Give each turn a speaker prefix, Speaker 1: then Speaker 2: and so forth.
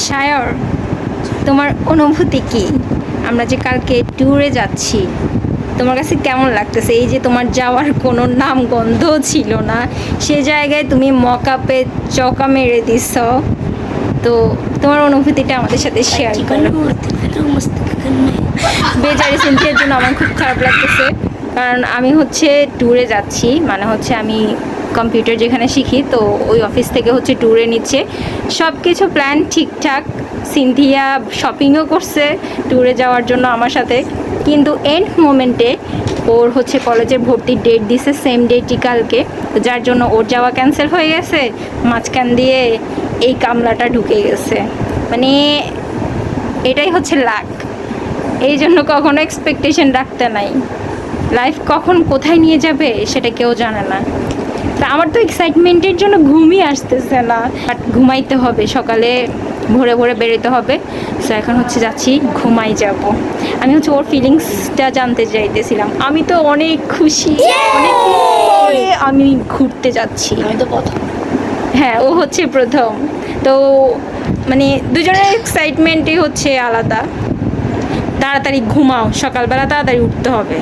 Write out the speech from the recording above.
Speaker 1: সায়র, তোমার অনুভূতি কি? আমরা যে কালকে ট্যুরে যাচ্ছি, তোমার কাছে কেমন লাগতেছে? এই যে তোমার যাওয়ার কোনো নাম গন্ধ ছিল না, সে জায়গায় তুমি মকআপে চকা মেরে দিছ। তো তোমার অনুভূতিটা আমাদের সাথে শেয়ার করো। বেচারি সিনথিয়ার জন্য আমার খুব খারাপ লাগতেছে, কারণ আমি হচ্ছে ট্যুরে যাচ্ছি, মানে হচ্ছে আমি কম্পিউটার যেখানে শিখি, তো ওই অফিস থেকে হচ্ছে ট্যুরে নিচ্ছে। সব কিছু প্ল্যান ঠিকঠাক, সিনথিয়া শপিংও করছে ট্যুরে যাওয়ার জন্য আমার সাথে, কিন্তু এন্ড মোমেন্টে ওর হচ্ছে কলেজে ভর্তির ডেট দিছে সেম ডেটই কালকে, তো যার জন্য ওর যাওয়া ক্যান্সেল হয়ে গেছে। মাঝখান দিয়ে এই কামলাটা ঢুকে গেছে, মানে এটাই হচ্ছে লাক। এই জন্য কখনো এক্সপেকটেশন রাখতে নাই, লাইফ কখন কোথায় নিয়ে যাবে সেটা কেউ জানে না। তা আমার তো এক্সাইটমেন্টের জন্য ঘুমই আসতেছে না, বাট ঘুমাইতে হবে, সকালে ভোরে ভোরে বেরোতে হবে। সো এখন হচ্ছে যাচ্ছি, ঘুমাই যাব। আমি হচ্ছে ওর ফিলিংসটা জানতে চাইতেছিলাম। আমি তো অনেক খুশি, অনেক পরে আমি ঘুরতে যাচ্ছি।
Speaker 2: আমি তো প্রথম।
Speaker 1: হ্যাঁ, ও হচ্ছে প্রথম। তো মানে দুজনের এক্সাইটমেন্টই হচ্ছে আলাদা। তাড়াতাড়ি ঘুমাও, সকালবেলা তাড়াতাড়ি উঠতে হবে।